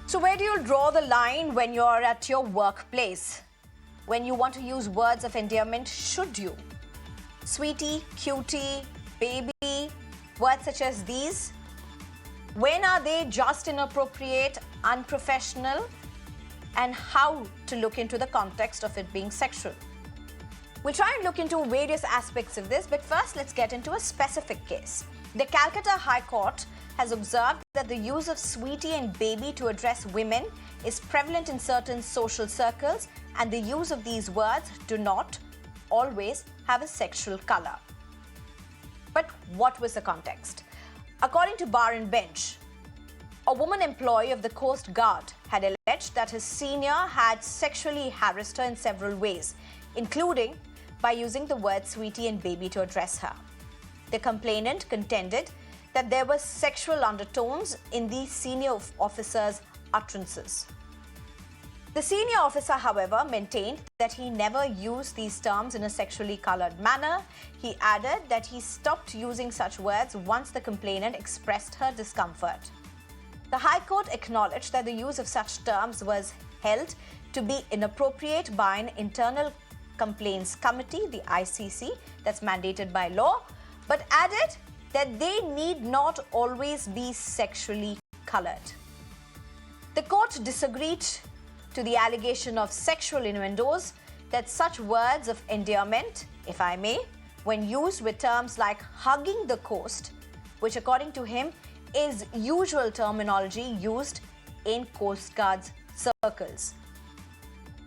So where do you draw the line when you're at your workplace? When you want to use words of endearment, should you? Sweetie, cutie, baby, words such as these. When are they just inappropriate, unprofessional, and how to look into the context of it being sexual? We'll try and look into various aspects of this, but first let's get into a specific case. The Calcutta High Court has observed that the use of sweetie and baby to address women is prevalent in certain social circles, and the use of these words do not always have a sexual color. But what was the context? According to Bar and Bench, a woman employee of the Coast Guard had alleged that his senior had sexually harassed her in several ways, including by using the words sweetie and baby to address her. The complainant contended that there were sexual undertones in the senior officer's utterances. The senior officer, however, maintained that he never used these terms in a sexually colored manner. He added that he stopped using such words once the complainant expressed her discomfort. The High Court acknowledged that the use of such terms was held to be inappropriate by an internal complaints committee, the ICC, that's mandated by law, but added that they need not always be sexually colored. The court disagreed to the allegation of sexual innuendos that such words of endearment, if I may, when used with terms like hugging the coast, which according to him is usual terminology used in Coast Guard's circles.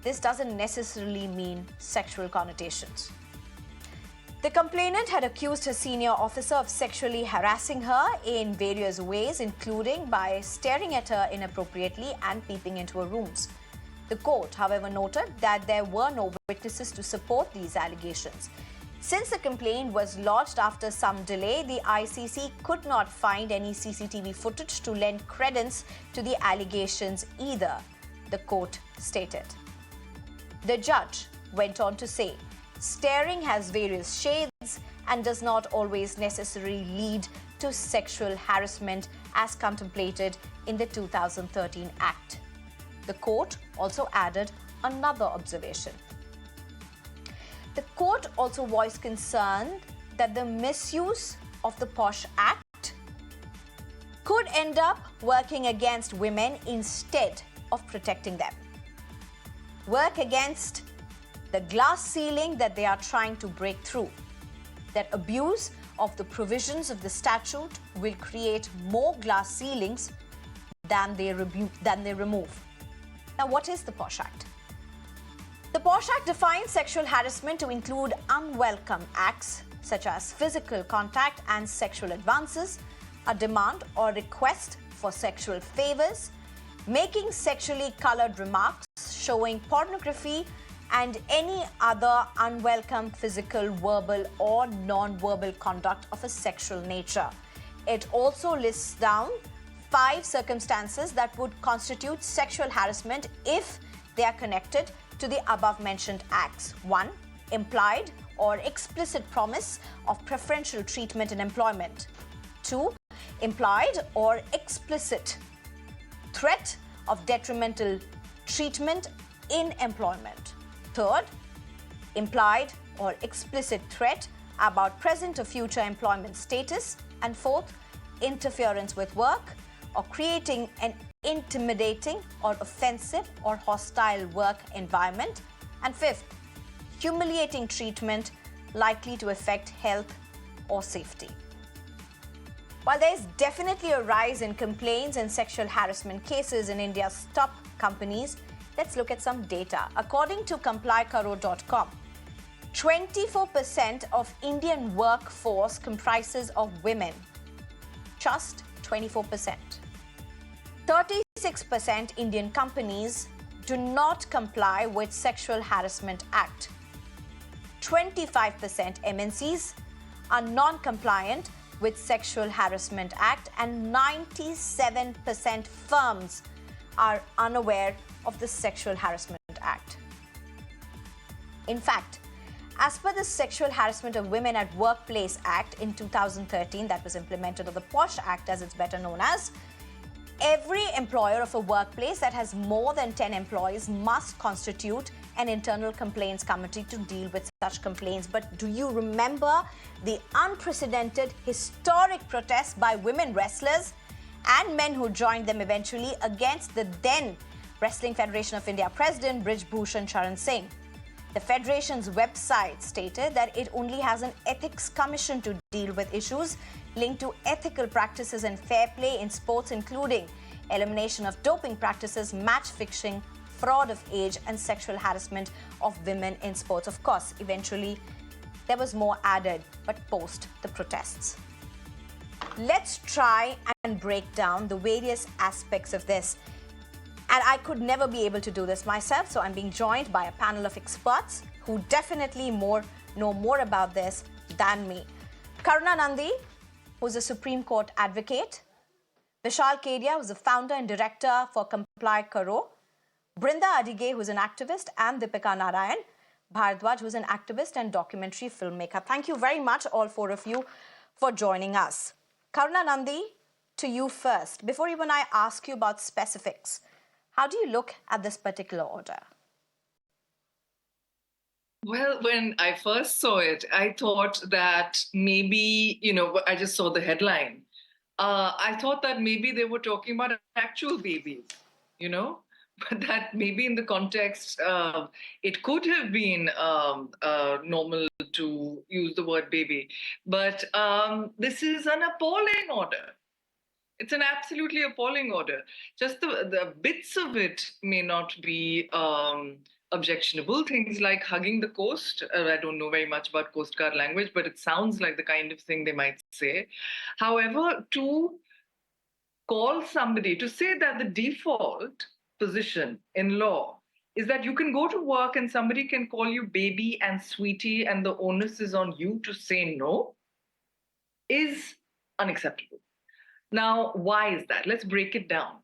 This doesn't necessarily mean sexual connotations. The complainant had accused her senior officer of sexually harassing her in various ways, including by staring at her inappropriately and peeping into her rooms. The court, however, noted that there were no witnesses to support these allegations. Since the complaint was lodged after some delay, the ICC could not find any CCTV footage to lend credence to the allegations either, the court stated. The judge went on to say, staring has various shades and does not always necessarily lead to sexual harassment as contemplated in the 2013 Act. The court also added another observation. The court also voiced concern that the misuse of the POSH Act could end up working against women instead of protecting them. Work against the glass ceiling that they are trying to break through. That abuse of the provisions of the statute will create more glass ceilings than they remove. Now, what is the POSH Act? The POSH Act defines sexual harassment to include unwelcome acts such as physical contact and sexual advances, a demand or request for sexual favors, making sexually colored remarks, showing pornography, and any other unwelcome physical, verbal, or non-verbal conduct of a sexual nature. It also lists down 5 circumstances that would constitute sexual harassment if they are connected to the above-mentioned acts. 1. Implied or explicit promise of preferential treatment in employment. 2. Implied or explicit threat of detrimental treatment in employment. 3rd, implied or explicit threat about present or future employment status. And 4th, interference with work or creating an intimidating or offensive or hostile work environment. And 5th, humiliating treatment likely to affect health or safety. While there is definitely a rise in complaints and sexual harassment cases in India's top companies, let's look at some data. According to complycaro.com, 24% of Indian workforce comprises of women. Just 24%. 36% Indian companies do not comply with Sexual Harassment Act. 25% MNCs are non-compliant with Sexual Harassment Act, and 97% firms are unaware of the Sexual Harassment Act. In fact, as per the Sexual Harassment of Women at Workplace Act in 2013 that was implemented, or the POSH Act as it's better known as, Every employer of a workplace that has more than 10 employees must constitute an internal complaints committee to deal with such complaints. But do you remember the unprecedented historic protests by women wrestlers and men who joined them eventually against the then Wrestling Federation of India President Brij Bhushan Charan Singh? The Federation's website stated that it only has an ethics commission to deal with issues linked to ethical practices and fair play in sports, including elimination of doping practices, match fixing, fraud of age, and sexual harassment of women in sports. Of course, eventually there was more added, but post the protests. Let's try and break down the various aspects of this. And I could never be able to do this myself, so I'm being joined by a panel of experts who definitely know more about this than me. Karuna Nandi, who's a Supreme Court advocate. Vishal Kedia, who's the founder and director for Comply Karo. Brinda Adige, who's an activist, and Deepika Narayan Bhardwaj, who's an activist and documentary filmmaker. Thank you very much, all four of you, for joining us. Karuna Nandi, to you first. Before even I ask you about specifics, how do you look at this particular order? Well, when I first saw it, I thought that maybe, I just saw the headline. I thought that maybe they were talking about actual babies, but that maybe in the context, it could have been normal to use the word baby. But this is an appalling order. It's an absolutely appalling order. Just the bits of it may not be objectionable. Things like hugging the coast. I don't know very much about Coast Guard language, but it sounds like the kind of thing they might say. However, to call somebody, to say that the default position in law is that you can go to work and somebody can call you baby and sweetie and the onus is on you to say no, is unacceptable. Now, why is that? Let's break it down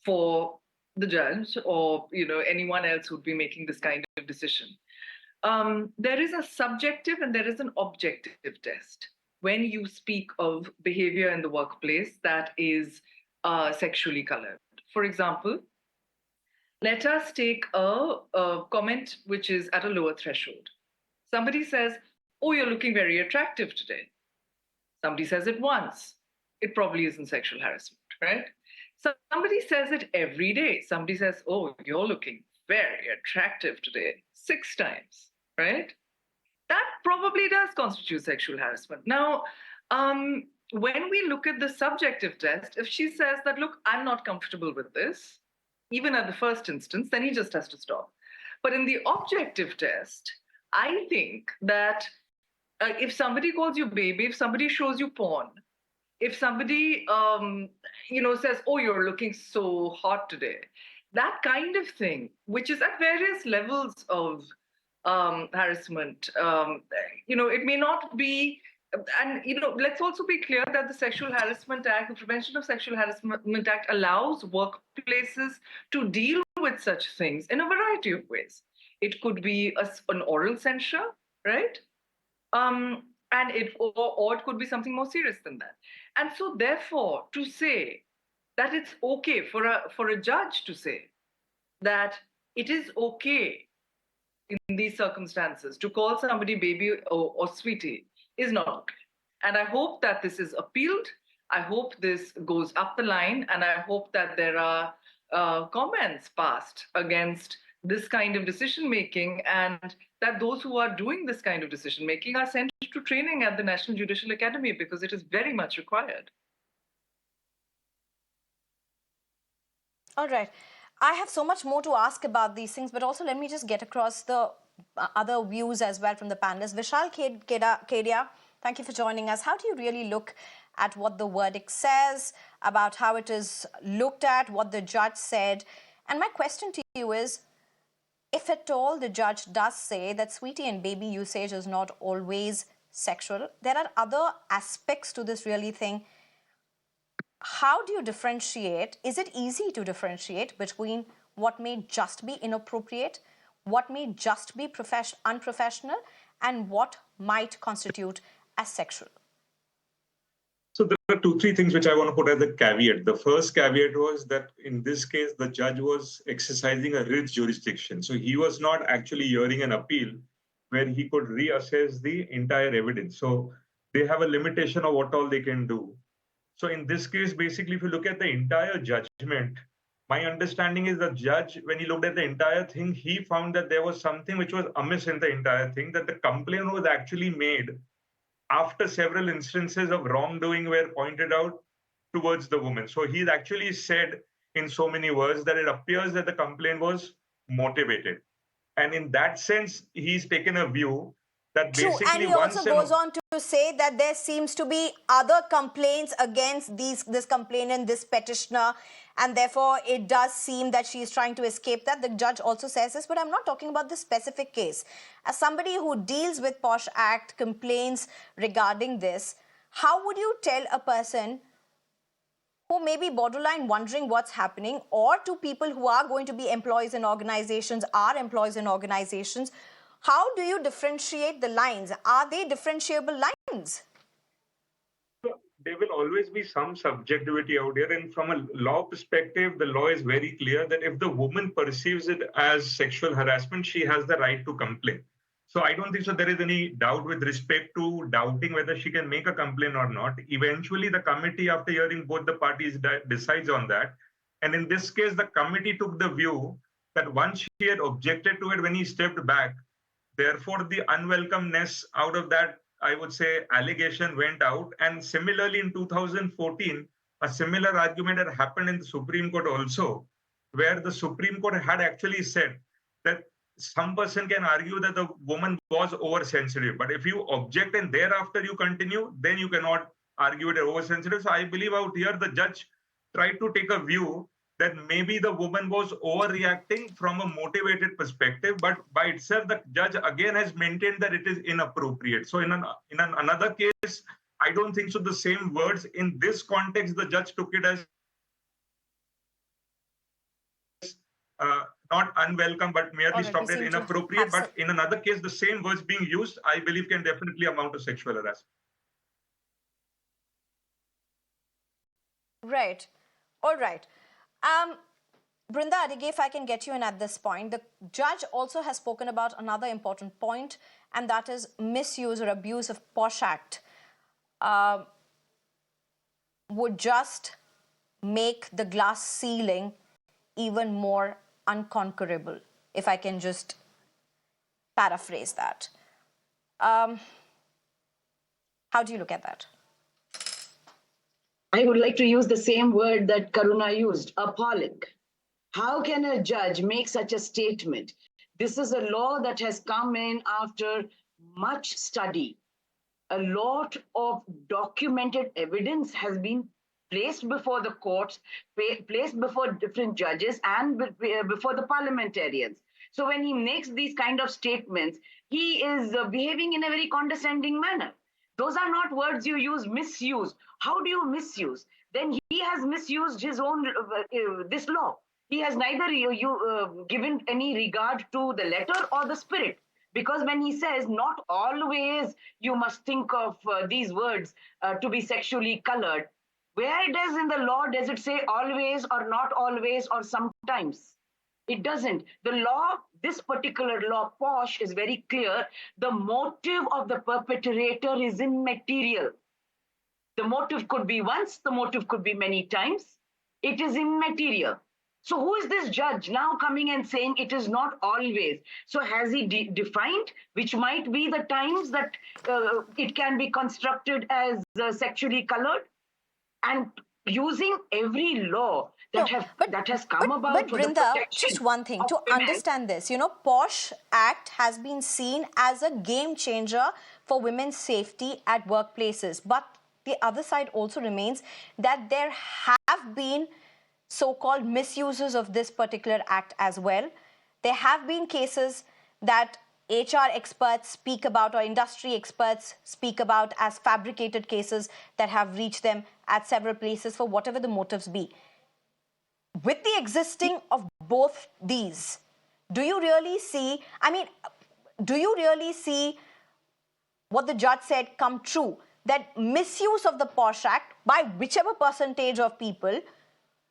for the judge or anyone else who'd be making this kind of decision. There is a subjective and there is an objective test when you speak of behavior in the workplace that is sexually colored. For example, let us take a comment which is at a lower threshold. Somebody says, "Oh, you're looking very attractive today." Somebody says it once. It probably isn't sexual harassment, right? Somebody says it every day. Somebody says, "Oh, you're looking very attractive today," 6 times, right? That probably does constitute sexual harassment. Now, when we look at the subjective test, if she says that, "Look, I'm not comfortable with this," even at the first instance, then he just has to stop. But in the objective test, I think that if somebody calls you baby, if somebody shows you porn, if somebody, says, "Oh, you're looking so hot today," that kind of thing, which is at various levels of harassment, it may not be, and, let's also be clear that the Sexual Harassment Act, the Prevention of Sexual Harassment Act allows workplaces to deal with such things in a variety of ways. It could be an oral censure, right? And or it could be something more serious than that. And so, therefore, to say that it's okay for a judge to say that it is okay in these circumstances to call somebody baby or sweetie is not okay. And I hope that this is appealed. I hope this goes up the line, and I hope that there are comments passed against this kind of decision making, and that those who are doing this kind of decision making are sent to training at the National Judicial Academy, because it is very much required. All right. I have so much more to ask about these things, but also let me just get across the other views as well from the panelists. Vishal Kedia, thank you for joining us. How do you really look at what the verdict says, about how it is looked at, what the judge said? And my question to you is, if at all the judge does say that sweetie and baby usage is not always sexual, there are other aspects to this really thing. How do you differentiate? Is it easy to differentiate between what may just be inappropriate, what may just be unprofessional, and what might constitute as sexual? So there are two, three things which I want to put as a caveat. The first caveat was that in this case, the judge was exercising a writ jurisdiction. So he was not actually hearing an appeal where he could reassess the entire evidence. So they have a limitation of what all they can do. So in this case, basically, if you look at the entire judgment, my understanding is the judge, when he looked at the entire thing, he found that there was something which was amiss in the entire thing, that the complaint was actually made after several instances of wrongdoing were pointed out towards the woman. So he's actually said in so many words that it appears that the complaint was motivated. And in that sense, he's taken a view that True, and basically he also once goes on to say that there seems to be other complaints against this complainant, this petitioner, and therefore it does seem that she is trying to escape that. The judge also says this, but I'm not talking about this specific case. As somebody who deals with POSH Act complaints regarding this, how would you tell a person who may be borderline wondering what's happening, or to people who are going to be employees in organizations, how do you differentiate the lines? Are they differentiable lines? there will always be some subjectivity out here. And from a law perspective, the law is very clear that if the woman perceives it as sexual harassment, she has the right to complain. So I don't think so there is any doubt with respect to doubting whether she can make a complaint or not. Eventually, the committee, after hearing both the parties, decides on that. And in this case, the committee took the view that once she had objected to it when he stepped back, therefore the unwelcomeness out of that, I would say, allegation went out. And similarly, in 2014, a similar argument had happened in the Supreme Court also, where the Supreme Court had actually said that some person can argue that the woman was oversensitive, but if you object and thereafter you continue, then you cannot argue it oversensitive. So I believe out here the judge tried to take a view that maybe the woman was overreacting from a motivated perspective, but by itself, the judge again has maintained that it is inappropriate. So in another case, I don't think so. The same words in this context, the judge took it as not unwelcome, but merely stopped it inappropriate. But in another case, the same words being used, I believe, can definitely amount to sexual harassment. Right. All right. Brinda Adige, if I can get you in at this point, the judge also has spoken about another important point, and that is misuse or abuse of POSH Act would just make the glass ceiling even more unconquerable, if I can just paraphrase that. How do you look at that? I would like to use the same word that Karuna used, appalling. How can a judge make such a statement? This is a law that has come in after much study. A lot of documented evidence has been placed before the courts, placed before different judges and before the parliamentarians. So when he makes these kind of statements, he is behaving in a very condescending manner. Those are not words you use, misuse. How do you misuse? Then he has misused his own, this law. He has neither given any regard to the letter or the spirit. Because when he says not always you must think of these words to be sexually colored, where does in the law does it say always or not always or sometimes? It doesn't. The law, this particular law, POSH, is very clear. The motive of the perpetrator is immaterial. The motive could be once, the motive could be many times. It is immaterial. So who is this judge now coming and saying it is not always? So has he defined which might be the times that it can be constructed as sexually colored? And using every law that has come about but for Brinda, the protection just one thing, to women. understand this, you know, POSH Act has been seen as a game changer for women's safety at workplaces. But the other side also remains that there have been so-called misuses of this particular act as well. There have been cases that HR experts speak about, or industry experts speak about, as fabricated cases that have reached them at several places for whatever the motives be. With the existing of both these, do you really see what the judge said come true? that misuse of the POSH Act by whichever percentage of people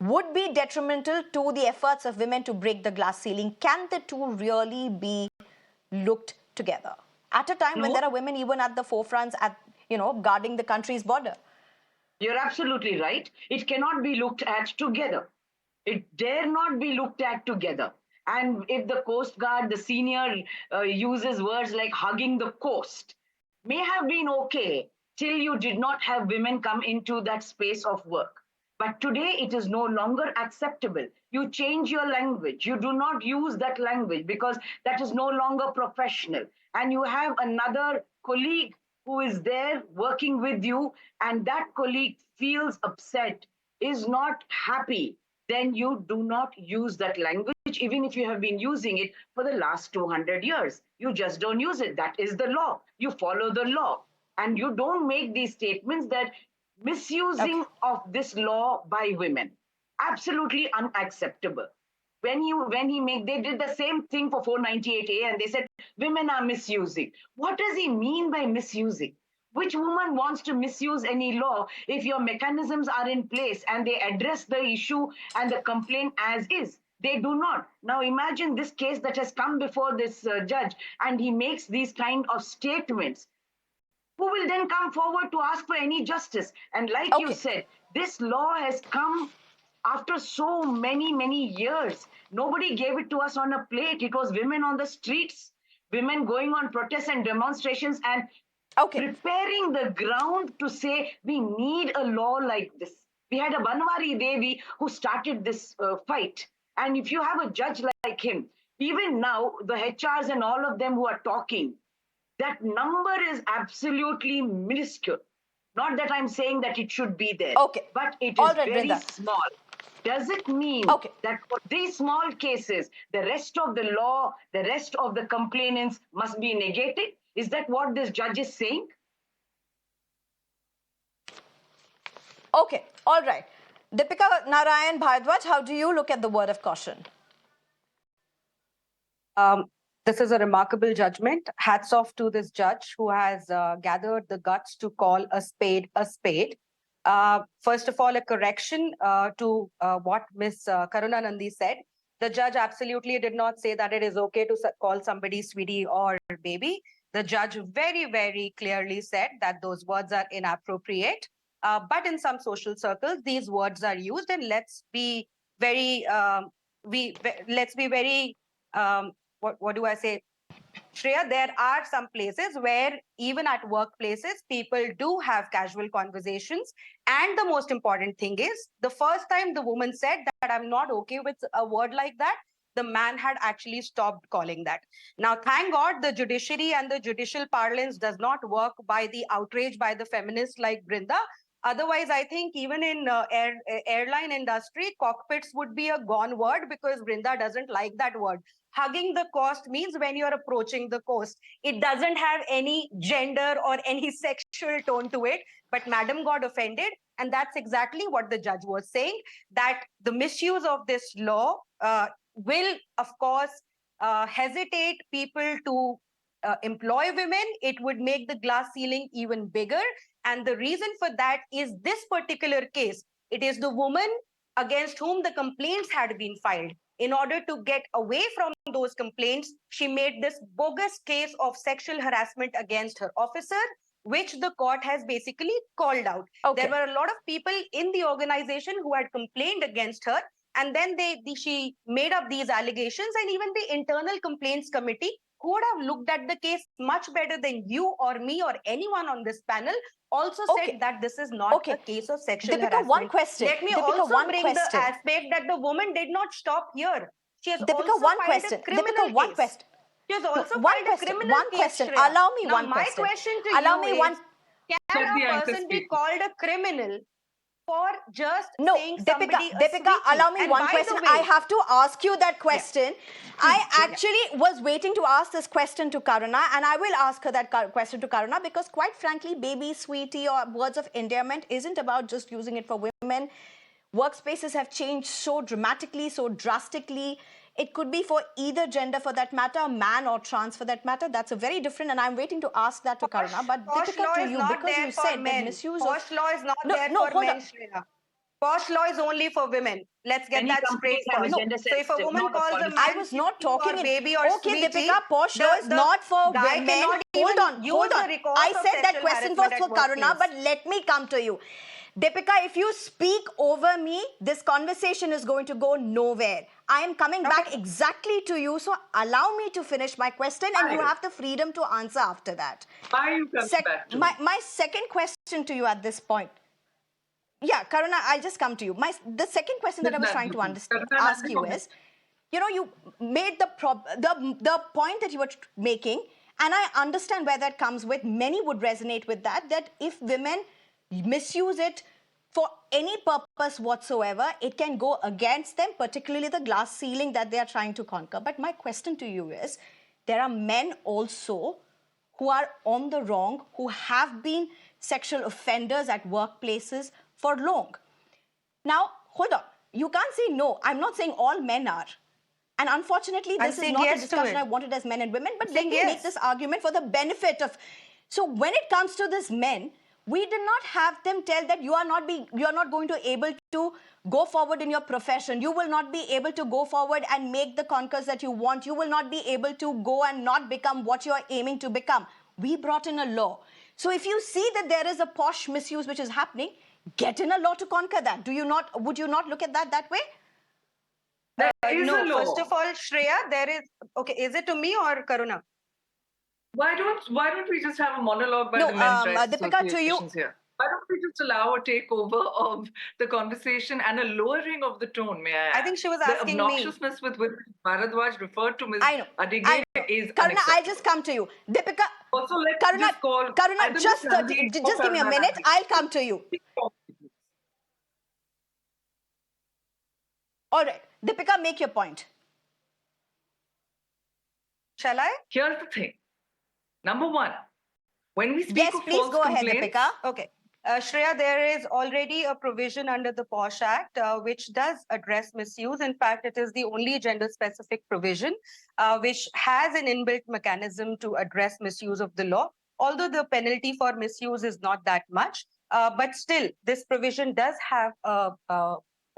would be detrimental to the efforts of women to break the glass ceiling? Can the two really be looked together at a time when there are women even at the forefronts, at guarding the country's border? You're absolutely right. It cannot be looked at together. It dare not be looked at together. And if the Coast Guard, the senior, uses words like hugging the coast, may have been okay till you did not have women come into that space of work. But today it is no longer acceptable. You change your language. You do not use that language because that is no longer professional. And you have another colleague who is there working with you, and that colleague feels upset, is not happy, then you do not use that language, even if you have been using it for the last 200 years. You just don't use it. That is the law. You follow the law. And you don't make these statements that misusing of this law by women. Absolutely unacceptable. They did the same thing for 498A, and they said women are misusing. What does he mean by misusing? Which woman wants to misuse any law if your mechanisms are in place and they address the issue and the complaint as is? They do not. Now imagine this case that has come before this judge, and he makes these kind of statements. Who will then come forward to ask for any justice? And like you said, this law has come after so many years. Nobody gave it to us on a plate. It was women on the streets, women going on protests and demonstrations and preparing the ground to say we need a law like this. We had a Banwari Devi who started this fight. And if you have a judge like him, even now, the HRs and all of them who are talking, that number is absolutely minuscule. Not that I'm saying that it should be there, but it is very small. Does it mean that for these small cases, the rest of the law, the rest of the complainants must be negated? Is that what this judge is saying? Okay, all right. Deepika Narayan Bhardwaj, how do you look at the word of caution? This is a remarkable judgment. Hats off to this judge who has gathered the guts to call a spade a spade. First of all, a correction to what Ms. Karuna Nandi said. The judge absolutely did not say that it is okay to call somebody sweetie or baby. The judge very clearly said that those words are inappropriate. But in some social circles, these words are used, and let's be very, what do I say? Shreya, there are some places where even at workplaces, people do have casual conversations. And the most important thing is, the first time the woman said that I'm not okay with a word like that, the man had actually stopped calling that. Now, thank God, the judiciary and the judicial parlance does not work by the outrage by the feminists like Brinda. Otherwise, I think even in airline industry, cockpits would be a gone word because Brinda doesn't like that word. Hugging the coast means when you're approaching the coast. It doesn't have any gender or any sexual tone to it, but madam got offended. And that's exactly what the judge was saying, that the misuse of this law will, of course, hesitate people to employ women. It would make the glass ceiling even bigger. And the reason for that is this particular case. It is the woman against whom the complaints had been filed. In order to get away from those complaints, she made this bogus case of sexual harassment against her officer, which the court has basically called out. There were a lot of people in the organization who had complained against her, and then she made up these allegations, and even the internal complaints committee, who would have looked at the case much better than you or me or anyone on this panel, also said that this is not a case of sexual harassment. One question. Let me also bring the aspect that the woman did not stop here. She has also filed a criminal case. She has also filed a criminal case. Allow me now, one my question. to you is, can a person be called a criminal for just saying somebody Deepika, allow me one question. I have to ask you that question. I actually was waiting to ask this question to Karuna, and I will ask her that question to Karuna, because quite frankly, baby, sweetie, or words of endearment isn't about just using it for women. Workspaces have changed so dramatically, so drastically. It could be for either gender for that matter, man or trans for that matter. That's a very different, and I'm waiting to ask that to Karuna. But POSH Deepika, law to is you, not because there you for said that men. misuse POSH of... law is not No, there no, for hold men, on. Shreya. POSH law is only for women. Let's get Many that straight companies have a first. gender So if a sensitive, woman not a calls a policy. man I was not cutie talking or in... baby or Okay, sweetie, Deepika, POSH law is not for guy women. cannot Hold even on, use hold the on. recourse I of said that sexual question was harassment for at Karuna, workplace. but let me come to you. Deepika, if you speak over me, this conversation is going to go nowhere. I am coming back exactly to you, so allow me to finish my question and you Fine. have the freedom to answer after that. Why are you coming back to me? My second question to you at this point. Yeah, Karuna, I'll just come to you. The second question that I was trying to ask you is, you know, you made the point that you were making, and I understand where that comes with. Many would resonate with that if women misuse it for any purpose whatsoever, it can go against them, particularly the glass ceiling that they are trying to conquer. But my question to you is, there are men also who are on the wrong, who have been sexual offenders at workplaces for long. Now, hold on. You can't say no. I'm not saying all men are. And unfortunately, this is not a discussion I wanted as men and women, but let me make this argument for the benefit of... So when it comes to this men, we did not have them tell that you are not going to able to go forward in your profession. You will not be able to go forward and make the conquers that you want. You will not be able to go and not become what you are aiming to become. We brought in a law. So if you see that there is a posh misuse which is happening, get in a law to conquer that. Would you not look at that way? There is no, a law. first of all, Shreya, there is... Okay, is it to me or Karuna? Why don't we just have a monologue by No, the men's rights Deepika, to you. associations here? Why don't we just allow a takeover of the conversation and a lowering of the tone, may I add? I think she was asking the me. obnoxiousness with which Bharadwaj referred to Ms. I know. Adige is Karuna, unacceptable. I'll just come to you. Deepika, Also, let's Karuna, just call... Karuna, just give me a minute. I'll come to you. All right. Deepika, make your point. Shall I? Here's the thing. Number one, when we speak of please false go ahead, complaints... Deepika. Okay. Shreya, there is already a provision under the POSH Act which does address misuse. In fact, it is the only gender-specific provision which has an inbuilt mechanism to address misuse of the law. Although the penalty for misuse is not that much, but still, this provision does have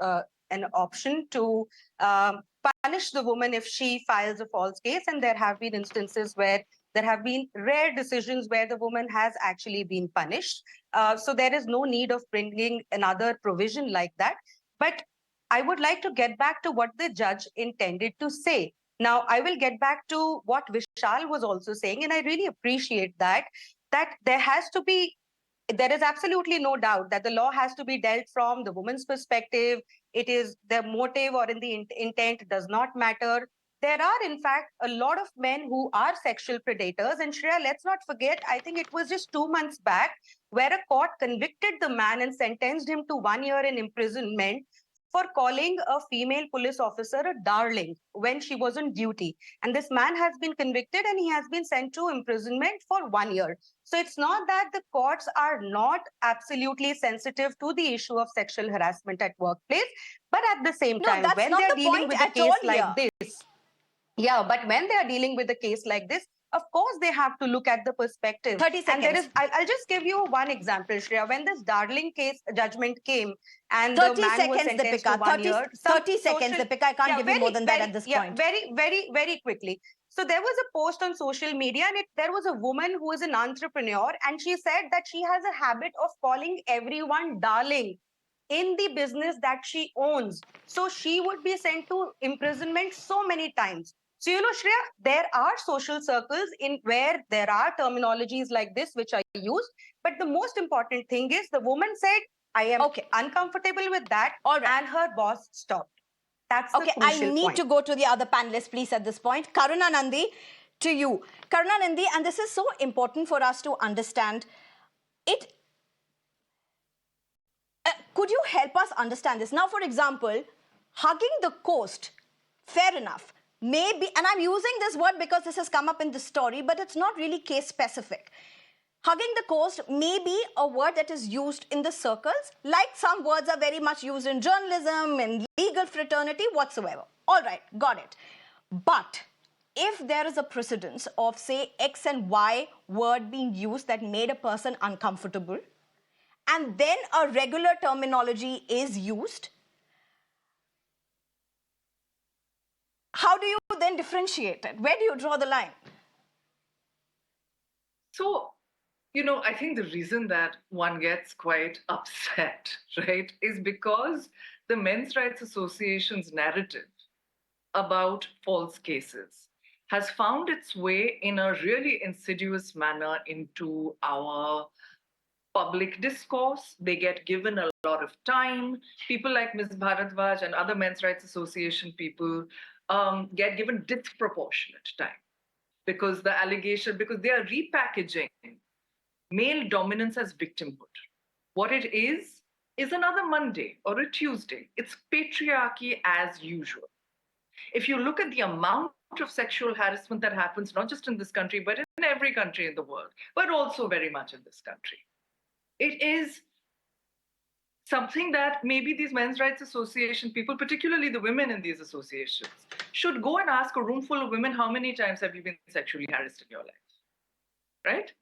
an option to punish the woman if she files a false case. And there have been instances where there have been rare decisions where the woman has actually been punished. So there is no need of bringing another provision like that. But I would like to get back to what the judge intended to say. Now, I will get back to what Vishal was also saying, and I really appreciate that there is absolutely no doubt that the law has to be dealt from the woman's perspective. It is the motive or in the intent does not matter. There are, in fact, a lot of men who are sexual predators. And Shreya, let's not forget, I think it was just 2 months back where a court convicted the man and sentenced him to 1 year in imprisonment for calling a female police officer a darling when she was on duty. And this man has been convicted and he has been sent to imprisonment for 1 year. So it's not that the courts are not absolutely sensitive to the issue of sexual harassment at workplace, but at the same time, when they're dealing with a case like this, but when they are dealing with a case like this, of course, they have to look at the perspective. 30 seconds. And I'll just give you one example, Shreya. When this Darling case judgment came and 30 the man was sentenced to 1 year. 30 seconds, Deepika. I can't give you more than that at this point. Very quickly. So there was a post on social media and there was a woman who is an entrepreneur and she said that she has a habit of calling everyone darling in the business that she owns. So she would be sent to imprisonment so many times. So, Shreya, there are social circles in where there are terminologies like this which are used. But the most important thing is the woman said, I am uncomfortable with that. And her boss stopped. That's the crucial point. I need to go to the other panelists, please, at this point. Karuna Nandi, to you. Karuna Nandi, and this is so important for us to understand it. Could you help us understand this? Now, for example, hugging the coast, fair enough. Maybe, and I'm using this word because this has come up in the story, but it's not really case specific. Hugging the coast may be a word that is used in the circles, like some words are very much used in journalism, in legal fraternity, whatsoever. All right, got it. But if there is a precedence of, say, X and Y word being used that made a person uncomfortable, and then a regular terminology is used, how do you then differentiate it? Where do you draw the line? So, I think the reason that one gets quite upset, right, is because the Men's Rights Association's narrative about false cases has found its way in a really insidious manner into our public discourse. They get given a lot of time. People like Ms. Bharadwaj and other Men's Rights Association people get given disproportionate time because because they are repackaging male dominance as victimhood. What it is another Monday or a Tuesday. It's patriarchy as usual. If you look at the amount of sexual harassment that happens, not just in this country, but in every country in the world, but also very much in this country, it is something that maybe these Men's Rights Association people, particularly the women in these associations, should go and ask a room full of women, how many times have you been sexually harassed in your life? Right?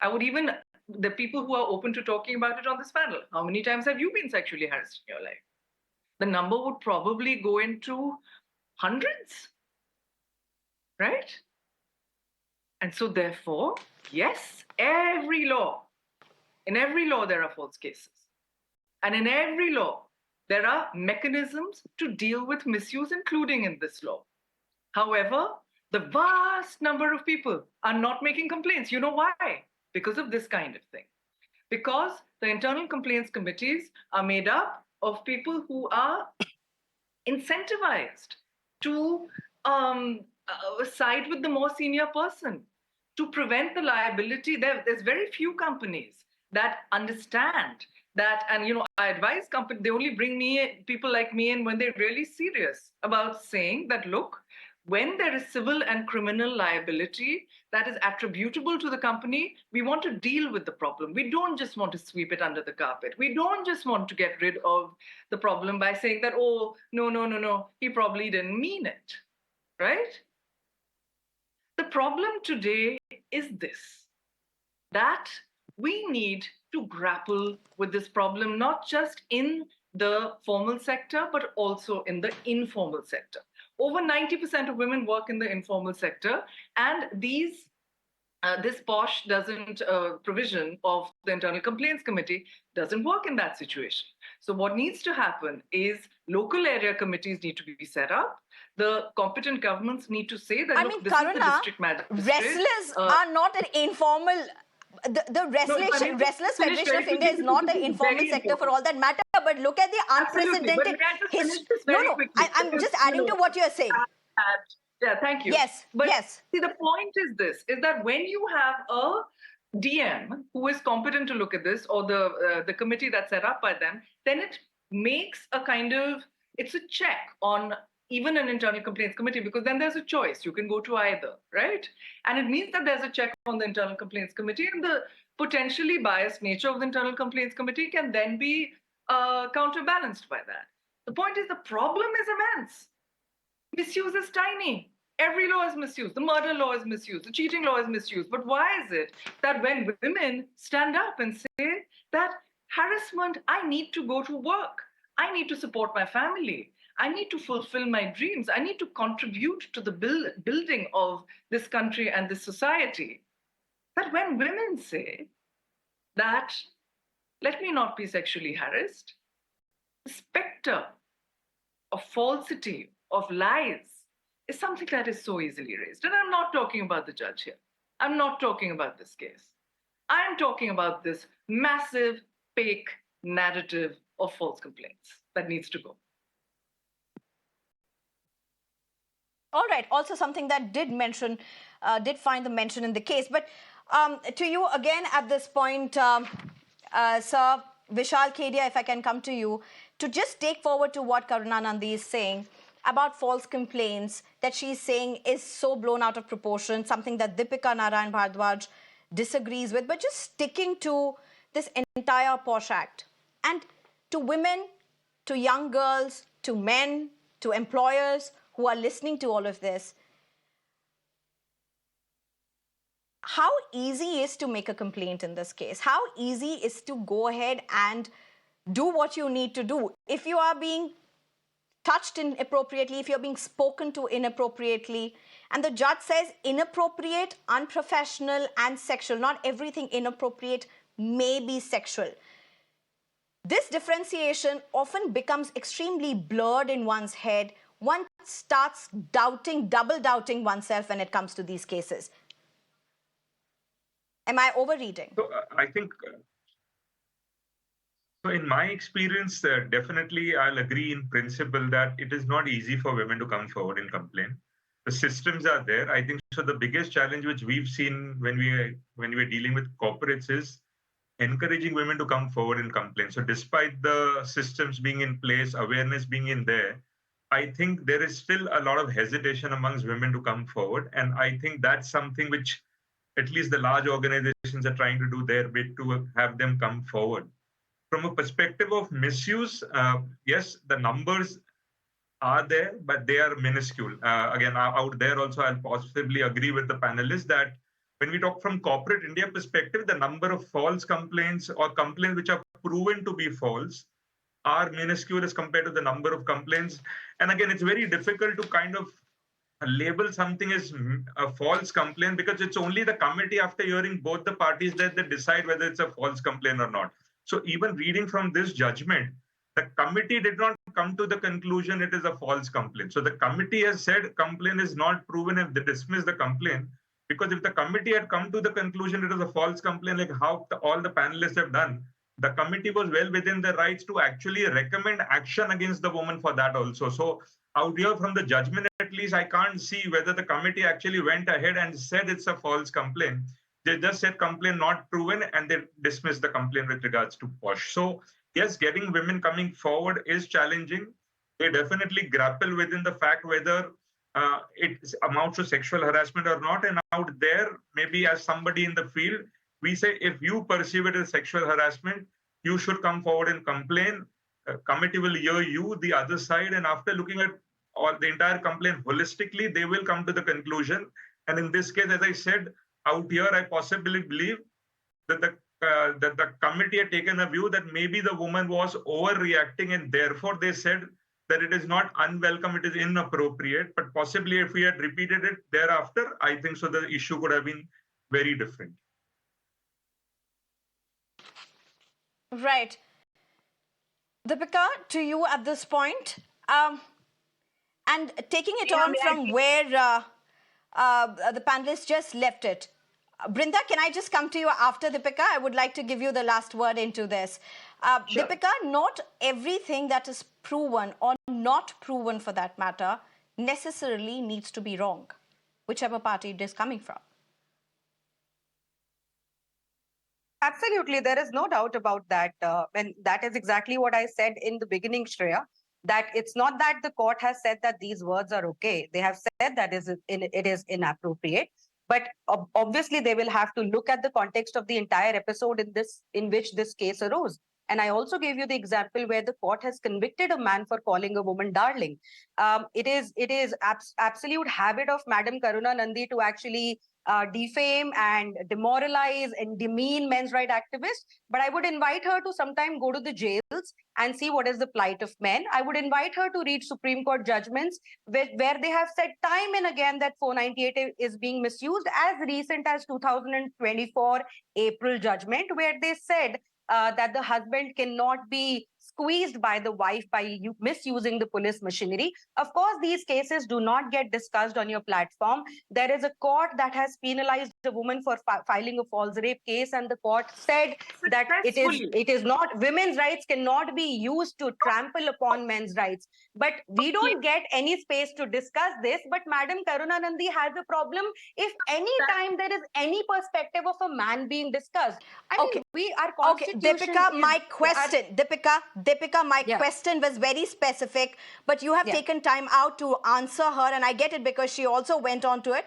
I would even, the people who are open to talking about it on this panel, how many times have you been sexually harassed in your life? The number would probably go into hundreds, right? And so therefore, yes, in every law there are false cases. And in every law, there are mechanisms to deal with misuse, including in this law. However, the vast number of people are not making complaints. You know why? Because of this kind of thing. Because the internal complaints committees are made up of people who are incentivized to side with the more senior person, to prevent the liability. There's very few companies that understand that, and I advise companies, they only bring me people like me in when they're really serious about saying that, look, when there is civil and criminal liability that is attributable to the company, we want to deal with the problem. We don't just want to sweep it under the carpet. We don't just want to get rid of the problem by saying that, oh, no, he probably didn't mean it, right? The problem today is this, that we need to grapple with this problem, not just in the formal sector, but also in the informal sector. Over 90% of women work in the informal sector, and this POSH provision of the Internal Complaints Committee doesn't work in that situation. So what needs to happen is local area committees need to be set up. The competent governments need to say that, look, this is the district magistrate. Wrestlers are not an informal... The Wrestlers Federation of India is not an informal sector for all that matter, but look at the unprecedented history. No, I'm just adding to what you're saying. Yeah, thank you. Yes, but yes. See, the point is this, is that when you have a DM who is competent to look at this, or the committee that's set up by them, then it makes a kind of, it's a check on even an internal complaints committee, because then there's a choice. You can go to either, right? And it means that there's a check on the internal complaints committee, and the potentially biased nature of the internal complaints committee can then be counterbalanced by that. The point is, the problem is immense. Misuse is tiny. Every law is misused. The murder law is misused. The cheating law is misused. But why is it that when women stand up and say that harassment, I need to go to work, I need to support my family, I need to fulfill my dreams, I need to contribute to the building of this country and this society, that when women say that, let me not be sexually harassed, the specter of falsity, of lies, is something that is so easily raised. And I'm not talking about the judge here. I'm not talking about this case. I'm talking about this massive, fake narrative of false complaints that needs to go. All right. Also something that did find the mention in the case. But to you again at this point, Sir Vishal Kedia, if I can come to you, to just take forward to what Karuna Nandi is saying about false complaints that she's saying is so blown out of proportion, something that Deepika Narayan Bhardwaj disagrees with, but just sticking to this entire POSH Act. And to women, to young girls, to men, to employers who are listening to all of this, how easy is to make a complaint in this case? How easy is to go ahead and do what you need to do? If you are being touched inappropriately, if you're being spoken to inappropriately, and the judge says inappropriate, unprofessional, and sexual, not everything inappropriate may be sexual. This differentiation often becomes extremely blurred in one's head. One starts doubting, double doubting oneself when it comes to these cases. Am I overreading? So I think, so in my experience, definitely I'll agree in principle that it is not easy for women to come forward and complain. The systems are there. I think so. The biggest challenge which we've seen when we're dealing with corporates is encouraging women to come forward and complain. So despite the systems being in place, awareness being in there, I think there is still a lot of hesitation amongst women to come forward. And I think that's something which at least the large organizations are trying to do their bit to have them come forward. From a perspective of misuse, yes, the numbers are there, but they are minuscule. Again, out there also, I'll possibly agree with the panelists that when we talk from corporate India perspective, the number of false complaints or complaints which are proven to be false are minuscule as compared to the number of complaints. And again, it's very difficult to kind of label something as a false complaint because it's only the committee after hearing both the parties that they decide whether it's a false complaint or not. So even reading from this judgment, the committee did not come to the conclusion it is a false complaint. So the committee has said complaint is not proven if they dismiss the complaint, because if the committee had come to the conclusion it is a false complaint, like how all the panelists have done, the committee was well within their rights to actually recommend action against the woman for that also. So out here from the judgment, at least I can't see whether the committee actually went ahead and said it's a false complaint. They just said complaint not proven and they dismissed the complaint with regards to POSH. So yes, getting women coming forward is challenging. They definitely grapple within the fact whether it amounts to sexual harassment or not. And out there, maybe as somebody in the field, we say if you perceive it as sexual harassment, you should come forward and complain. Committee will hear you, the other side, and after looking at all the entire complaint holistically, they will come to the conclusion. And in this case, as I said, out here, I possibly believe that the committee had taken a view that maybe the woman was overreacting, and therefore they said that it is not unwelcome, it is inappropriate. But possibly if we had repeated it thereafter, I think so the issue could have been very different. Right. Deepika, to you at this point, and taking it on from where the panelists just left it. Brinda, can I just come to you after Deepika? I would like to give you the last word into this. Sure. Deepika, not everything that is proven or not proven for that matter necessarily needs to be wrong, whichever party it is coming from. Absolutely, there is no doubt about that. And that is exactly what I said in the beginning, Shreya, that it's not that the court has said that these words are okay. They have said that it is inappropriate. But obviously, they will have to look at the context of the entire episode in which this case arose. And I also gave you the example where the court has convicted a man for calling a woman darling. It is absolute habit of Madam Karuna Nandi to actually defame and demoralize and demean men's rights activists. But I would invite her to sometime go to the jails and see what is the plight of men. I would invite her to read Supreme Court judgments where they have said time and again that 498 is being misused, as recent as 2024 April judgment, where they said that the husband cannot be squeezed by the wife by misusing the police machinery. Of course, these cases do not get discussed on your platform. There is a court that has penalized a woman for filing a false rape case, and the court said that it is not, women's rights cannot be used to trample upon men's rights. But we don't get any space to discuss this. But Madam Karuna Nandi has a problem if any time there is any perspective of a man being discussed. I mean, our constitution Deepika, is, my question, Deepika, my question was very specific, but you have taken time out to answer her, and I get it because she also went on to it.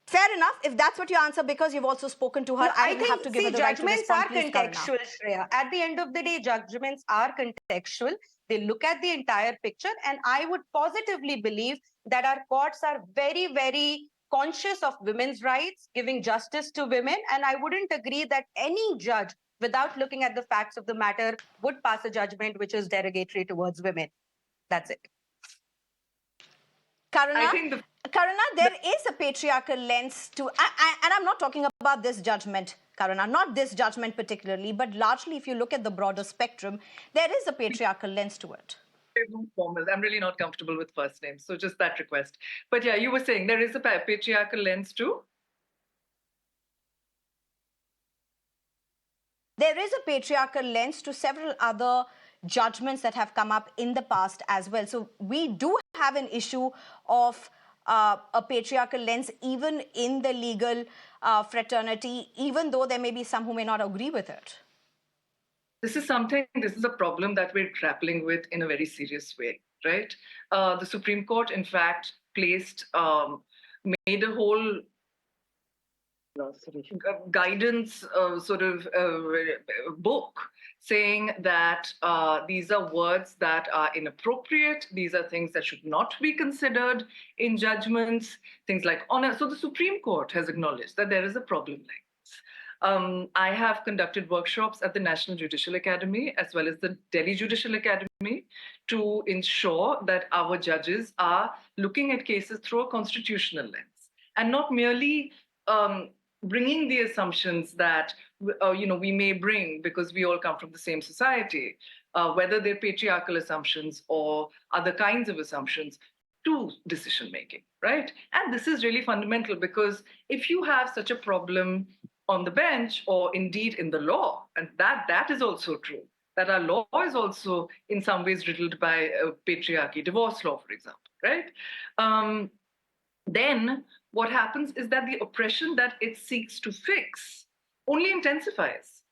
Fair enough. If that's what you answer, because you've also spoken to her, No, I will have to give her the right to judgments respond. are Please, Karuna. contextual, Shreya. At the end of the day, judgments are contextual. They look at the entire picture, and I would positively believe that our courts are very, very conscious of women's rights, giving justice to women. And I wouldn't agree that any judge, without looking at the facts of the matter, would pass a judgment which is derogatory towards women. That's it. Karuna, I think there is a patriarchal lens to, and I'm not talking about this judgment, Karuna, not this judgment particularly, but largely if you look at the broader spectrum, there is a patriarchal lens to it. formal. I'm really not comfortable with first names, so just that request. But yeah, you were saying there is a patriarchal lens too. There is a patriarchal lens to several other judgments that have come up in the past as well. So we do have an issue of a patriarchal lens even in the legal fraternity, even though there may be some who may not agree with it. This is a problem that we're grappling with in a very serious way, right? The Supreme Court, in fact, made a whole guidance book saying that these are words that are inappropriate. These are things that should not be considered in judgments, things like honor. So the Supreme Court has acknowledged that there is a problem like this. I have conducted workshops at the National Judicial Academy as well as the Delhi Judicial Academy to ensure that our judges are looking at cases through a constitutional lens and not merely bringing the assumptions that we may bring because we all come from the same society, whether they're patriarchal assumptions or other kinds of assumptions, to decision making, right? And this is really fundamental because if you have such a problem on the bench or indeed in the law, and that is also true, that our law is also in some ways riddled by patriarchy, divorce law, for example, right? Then what happens is that the oppression that it seeks to fix only intensifies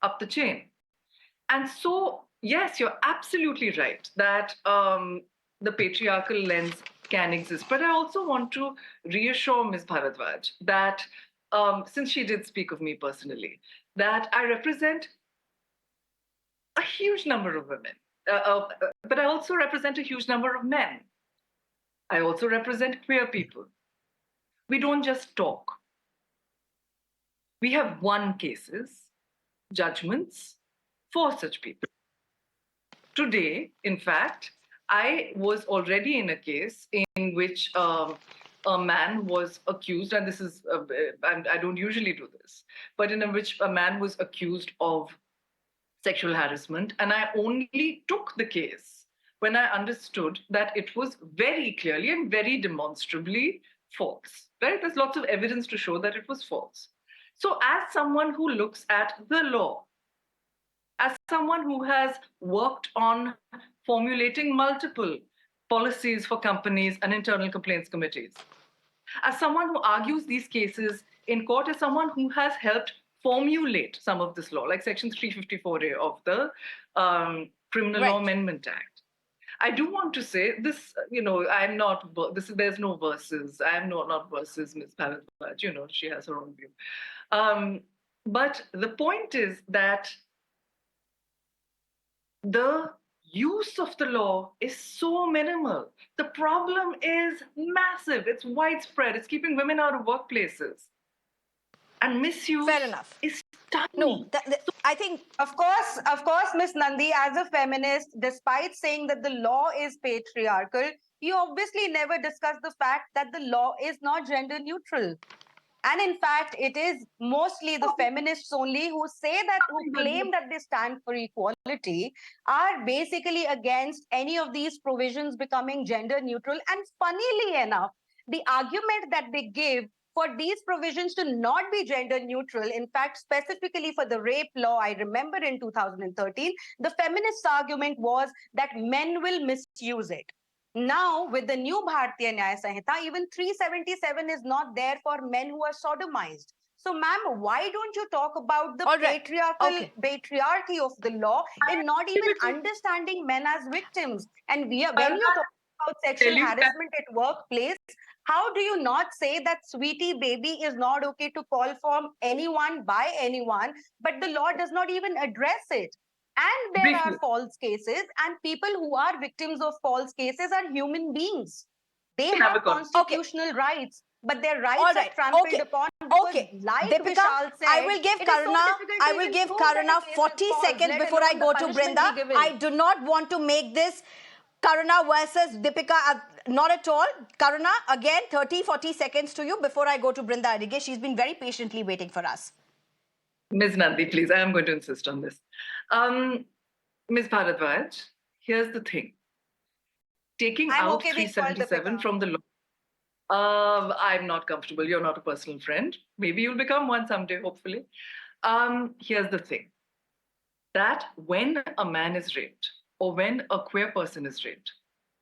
up the chain. And so, yes, you're absolutely right that the patriarchal lens can exist. But I also want to reassure Ms. Bharadwaj that, since she did speak of me personally, that I represent a huge number of women, but I also represent a huge number of men. I also represent queer people. We don't just talk. We have won cases, judgments for such people. Today, in fact, I was already in a case in which a man was accused, and this is, I don't usually do this, but in which a man was accused of sexual harassment, and I only took the case when I understood that it was very clearly and very demonstrably false, right? There's lots of evidence to show that it was false. So as someone who looks at the law, as someone who has worked on formulating multiple policies for companies and internal complaints committees, as someone who argues these cases in court, as someone who has helped formulate some of this law, like Section 354A of the Criminal Law Amendment Act, I do want to say this, I'm not, there's no verses. I'm not verses, Ms. Bharadwaj, she has her own view. But the point is that the use of the law is so minimal. The problem is massive. It's widespread. It's keeping women out of workplaces. And misuse is tiny. No, I think, of course, Ms. Nandi, as a feminist, despite saying that the law is patriarchal, you obviously never discuss the fact that the law is not gender neutral. And in fact, it is mostly the feminists only who claim that they stand for equality are basically against any of these provisions becoming gender neutral. And funnily enough, the argument that they give for these provisions to not be gender neutral, in fact, specifically for the rape law, I remember in 2013, the feminist argument was that men will misuse it. Now, with the new Bharatiya Nyaya Sanhita, even 377 is not there for men who are sodomized. So, ma'am, why don't you talk about the patriarchy of the law and not even understanding men as victims? And when you're talking about sexual harassment at workplace, how do you not say that Sweety Baby is not okay to call from anyone by anyone, but the law does not even address it? And there Briefly. are false cases, and people who are victims of false cases are human beings. They Have a have constitutional rights, but their rights All are right. trampled Okay. upon. Because Okay. like Deepika, Vishal said, I will give it is so Karuna, difficult to I will even give prove that a Karuna case is 40 false, seconds let before I alone go the to punishment Brinda. be given. I do not want to make this Karuna versus Deepika. Not at all. Karuna, again, 30, 40 seconds to you before I go to Brinda Adige. She's been very patiently waiting for us. Ms. Nandi, please, I am going to insist on this. Ms. Bharadwaj, here's the thing. Taking I'm out okay being called 377 Deepika. from the law, I'm not comfortable. You're not a personal friend. Maybe you'll become one someday, hopefully. Here's the thing. That when a man is raped or when a queer person is raped,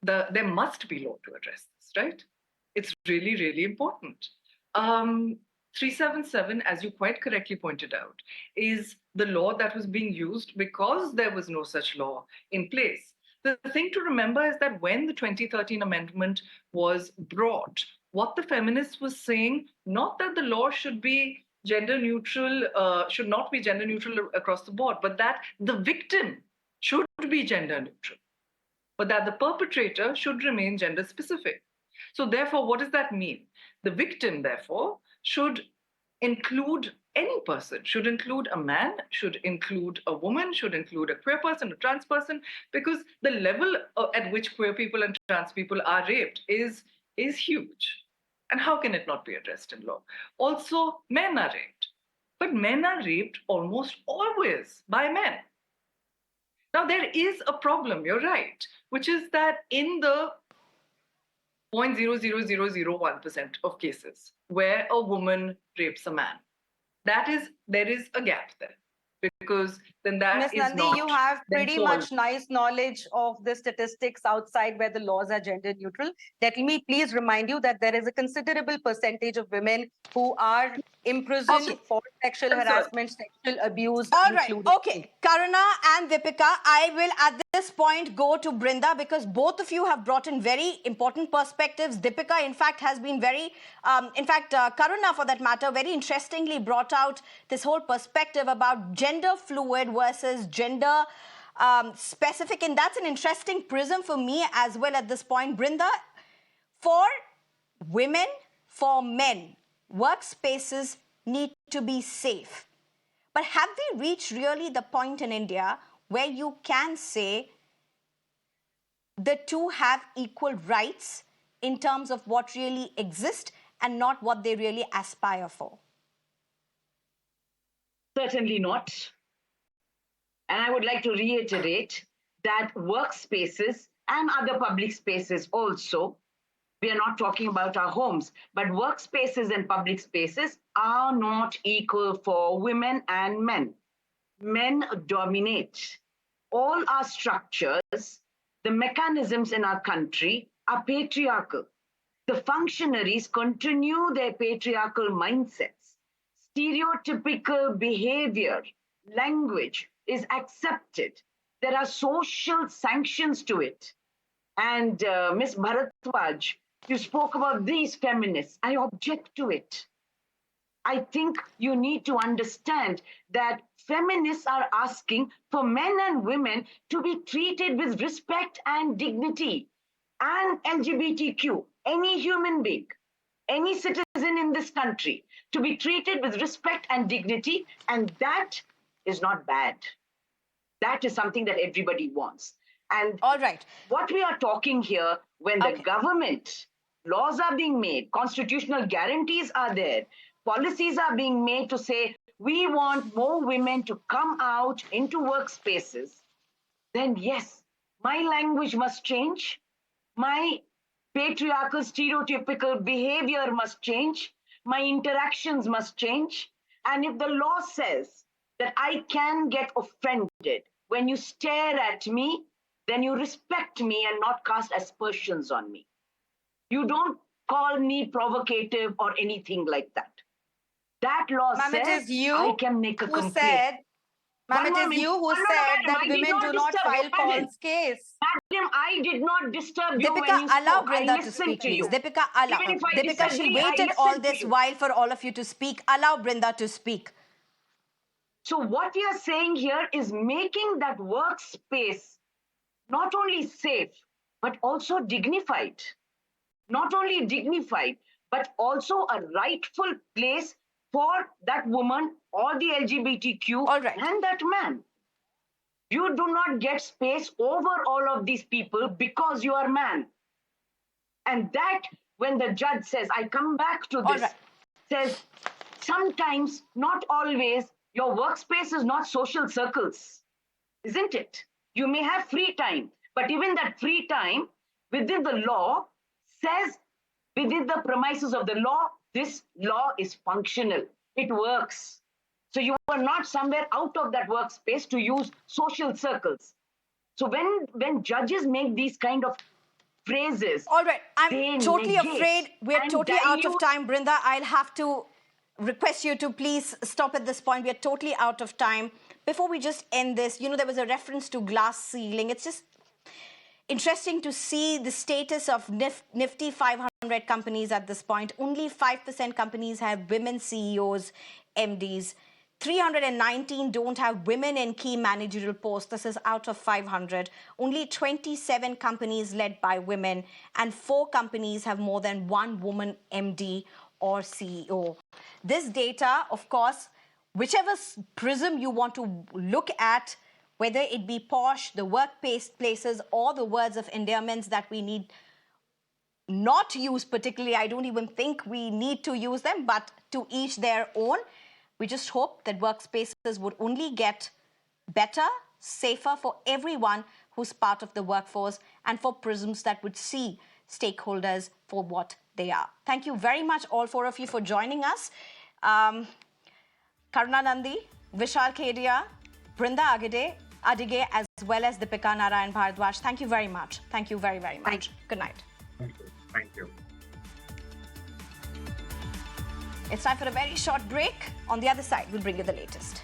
there must be law to address this, right? It's really, really important. 377, as you quite correctly pointed out, is the law that was being used because there was no such law in place. The thing to remember is that when the 2013 amendment was brought, what the feminists was saying, not that the law should be gender neutral, should not be gender neutral across the board, but that the victim should be gender neutral, but that the perpetrator should remain gender specific. So therefore, what does that mean? The victim, therefore, should include any person, should include a man, should include a woman, should include a queer person, a trans person, because the level at which queer people and trans people are raped is huge. And how can it not be addressed in law? Also, men are raped, but men are raped almost always by men. Now, there is a problem, you're right, which is that in the 0.00001% of cases where a woman rapes a man, there is a gap there, because then that Ms. is Nandi, not you have then pretty solved. much nice knowledge of the statistics outside where the laws are gender neutral. Let me please remind you that there is a considerable percentage of women who are imprisoned Okay. for sexual harassment, sexual abuse, All right. including. Okay. Karuna and Deepika, I will at this point go to Brinda because both of you have brought in very important perspectives. Deepika, in fact, has been very, Karuna, for that matter, very interestingly brought out this whole perspective about gender fluid versus gender specific. And that's an interesting prism for me as well at this point. Brinda, for women, for men, workspaces need to be safe. But have we reached really the point in India where you can say the two have equal rights in terms of what really exists and not what they really aspire for? Certainly not. And I would like to reiterate that workspaces and other public spaces also, we are not talking about our homes, but workspaces and public spaces are not equal for women and men. Men dominate. All our structures, the mechanisms in our country are patriarchal. The functionaries continue their patriarchal mindsets. Stereotypical behavior, language is accepted. There are social sanctions to it. And Ms. Bharadwaj, you spoke about these feminists. I object to it. I think you need to understand that feminists are asking for men and women to be treated with respect and dignity. And LGBTQ, any human being, any citizen in this country, to be treated with respect and dignity. And that is not bad. That is something that everybody wants. And all right, what we are talking here, when the government, laws are being made, constitutional guarantees are there, policies are being made to say, we want more women to come out into workspaces, then yes, my language must change. My patriarchal stereotypical behavior must change. My interactions must change. And if the law says that I can get offended when you stare at me, then you respect me and not cast aspersions on me. You don't call me provocative or anything like that. That law Ma'am, it says is you I can make a who complaint. said Ma'am, One it more is minute. you who No, no, said madam, that I did women not do not disturb you. file false case. Madam, I did not disturb you when Deepika, you allow spoke. I Brinda to listened speak, to please. you. Deepika, allow. Even if I Deepika, she disagree, I waited all listened to this you. while for all of you to speak. Allow Brinda to speak. So what we are saying here is making that workspace not only safe, but also dignified. Not only dignified, but also a rightful place for that woman or the LGBTQ All right. and that man. You do not get space over all of these people because you are man. And that, when the judge says, I come back to All this, right. says, sometimes, not always, your workspace is not social circles, isn't it? You may have free time, but even that free time within the law says, within the premises of the law, this law is functional. It works. So you are not somewhere out of that workspace to use social circles. So when judges make these kind of phrases, All right. I'm they totally negate afraid we're and totally out of dilute. time, Brinda. I'll have to request you to please stop at this point. We're totally out of time. Before we just end this, you know, there was a reference to glass ceiling. It's just interesting to see the status of Nifty 500 companies at this point. Only 5% companies have women CEOs, MDs. 319 don't have women in key managerial posts. This is out of 500. Only 27 companies led by women, and 4 companies have more than one woman MD or CEO. This data, of course, whichever prism you want to look at, whether it be POSH, the workplaces, or the words of endearments that we need not to use particularly, I don't even think we need to use them, but to each their own. We just hope that workspaces would only get better, safer for everyone who's part of the workforce, and for prisms that would see stakeholders for what they are. Thank you very much, all 4 of you, for joining us. Karuna Nandi, Vishal Kedia, Brinda Adige, as well as Deepika Narayan Bharadwaj. Thank you very much. Thank you very, very much. Good night. Thank you. Thank you. It's time for a very short break. On the other side, we'll bring you the latest.